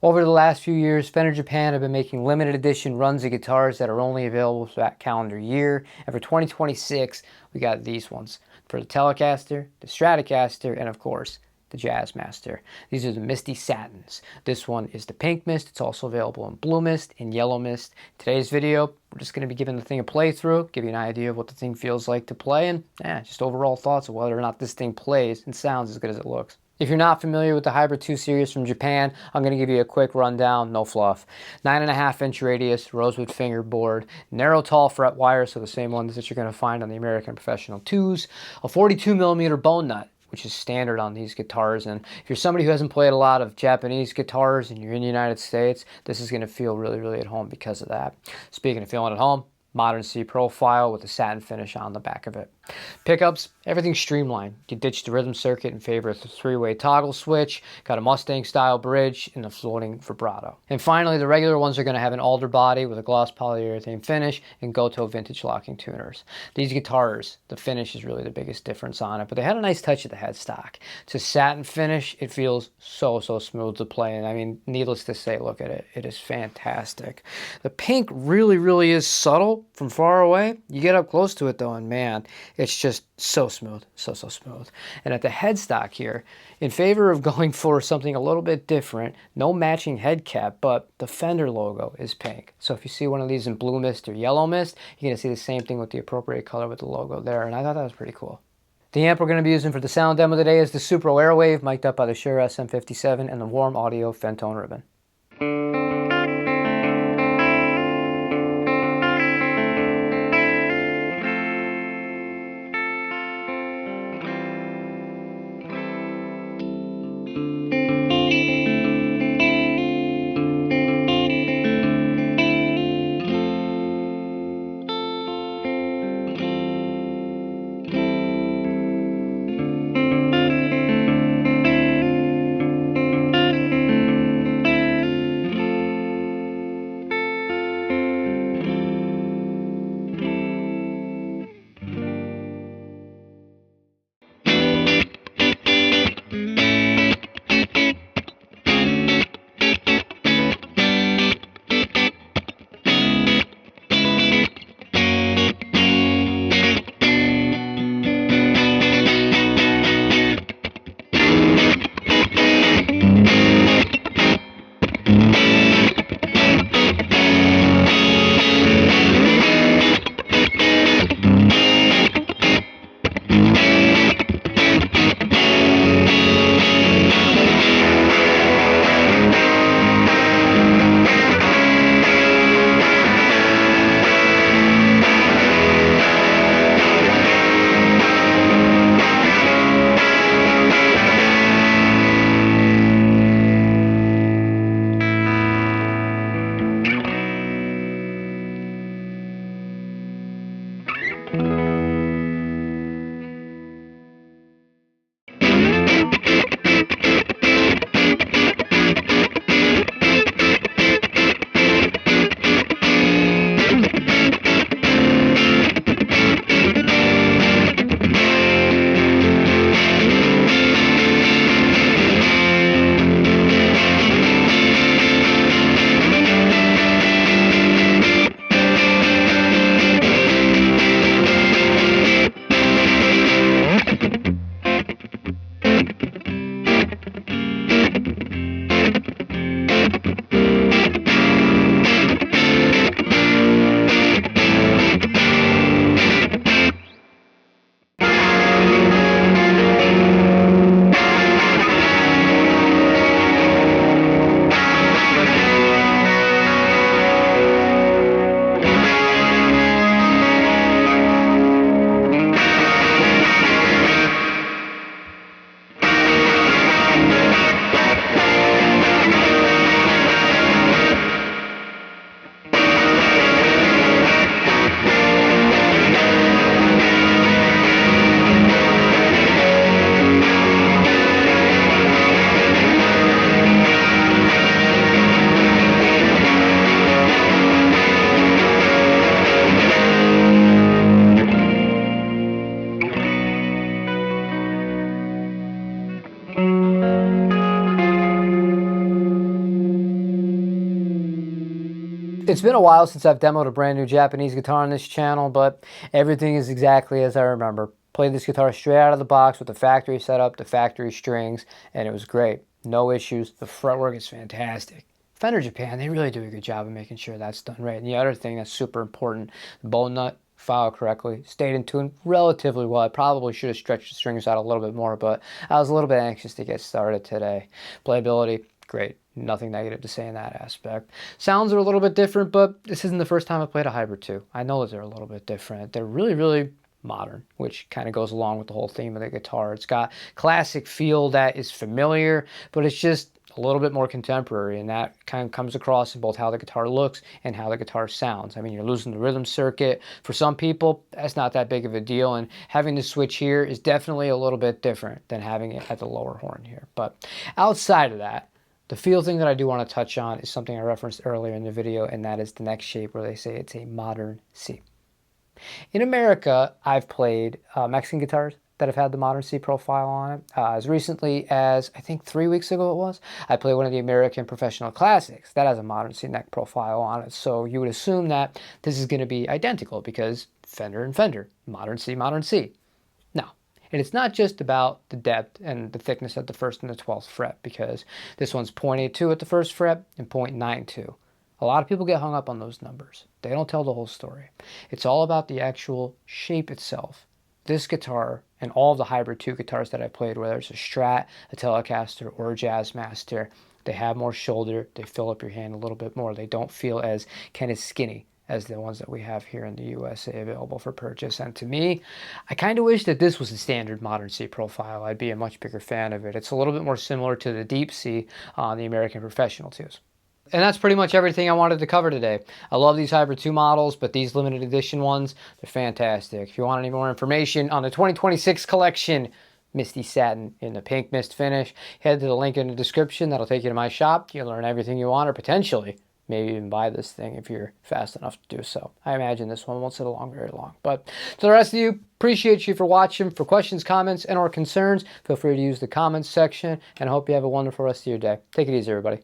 Over the last few years, Fender Japan have been making limited edition runs of guitars that are only available for that calendar year. And for 2026, we got these ones for the Telecaster, the Stratocaster, and of course, the Jazzmaster. These are the Misty Satins. This one is the pink mist. It's also available in blue mist and yellow mist. Today's video, we're just going to be giving the thing a playthrough, give you an idea of what the thing feels like to play, and just overall thoughts of whether or not this thing plays and sounds as good as it looks. If you're not familiar with the Hybrid 2 series from Japan, I'm going to give you a quick rundown, no fluff. 9.5-inch radius, rosewood fingerboard, narrow tall fret wire, so the same ones that you're going to find on the American Professional 2s, a 42mm bone nut, which is standard on these guitars. And if you're somebody who hasn't played a lot of Japanese guitars and you're in the United States, this is going to feel really, really at home because of that. Speaking of feeling at home, modern C profile with a satin finish on the back of it. Pickups, everything's streamlined. You ditch the rhythm circuit in favor of the 3-way toggle switch, got a Mustang style bridge, and a floating vibrato. And finally, the regular ones are going to have an alder body with a gloss polyurethane finish and Goto vintage locking tuners. These guitars, the finish is really the biggest difference on it, but they had a nice touch at the headstock. It's a satin finish. It feels so smooth to play, and I mean, needless to say, look at it. It is fantastic. The pink really is subtle from far away. You get up close to it though, and man, it's just so smooth, so smooth. And at the headstock here, in favor of going for something a little bit different, no matching head cap, but the Fender logo is pink. So if you see one of these in blue mist or yellow mist, you're going to see the same thing with the appropriate color with the logo there, and I thought that was pretty cool. The amp we're going to be using for the sound demo today is the Supro Airwave, mic'd up by the Shure SM57 and the Warm Audio Fentone ribbon. It's been a while since I've demoed a brand new Japanese guitar on this channel, but everything is exactly as I remember. Played this guitar straight out of the box with the factory setup, the factory strings, and it was great. No issues. The fretwork is fantastic. Fender Japan, they really do a good job of making sure that's done right. And the other thing that's super important, the bow nut filed correctly, stayed in tune relatively well. I probably should have stretched the strings out a little bit more, but I was a little bit anxious to get started today. Playability, great. Nothing negative to say in that aspect. Sounds are a little bit different, but this isn't the first time I played a Hybrid 2. I know that they're a little bit different. They're really, really modern, which kind of goes along with the whole theme of the guitar. It's got classic feel that is familiar, but it's just a little bit more contemporary, and that kind of comes across in both how the guitar looks and how the guitar sounds. I mean, you're losing the rhythm circuit. For some people, that's not that big of a deal, and having the switch here is definitely a little bit different than having it at the lower horn here. But outside of that, the feel thing that I do want to touch on is something I referenced earlier in the video, and that is the neck shape, where they say it's a modern C. In America, I've played Mexican guitars that have had the modern C profile on it. As recently as, I think 3 weeks ago it was, I played one of the American Professional Classics that has a modern C neck profile on it. So you would assume that this is going to be identical because Fender and Fender, modern C, modern C. Now, and it's not just about the depth and the thickness at the 1st and the 12th fret, because this one's 0.82 at the 1st fret and 0.92. A lot of people get hung up on those numbers. They don't tell the whole story. It's all about the actual shape itself. This guitar and all of the Hybrid 2 guitars that I played, whether it's a Strat, a Telecaster, or a Jazzmaster, they have more shoulder. They fill up your hand a little bit more. They don't feel as kind of skinny as the ones that we have here in the USA available for purchase. And to me, I kind of wish that this was a standard modern C profile. I'd be a much bigger fan of it. It's a little bit more similar to the Deep C on the American Professional 2s. And that's pretty much everything I wanted to cover today. I love these Hybrid 2 models, but these limited edition ones, they're fantastic. If you want any more information on the 2026 collection, Misty Satin in the pink mist finish, head to the link in the description. That'll take you to my shop. You'll learn everything you want, or potentially maybe even buy this thing if you're fast enough to do so. I imagine this one won't sit along very long. But to the rest of you, appreciate you for watching. For questions, comments, and or concerns, feel free to use the comments section, and I hope you have a wonderful rest of your day. Take it easy, everybody.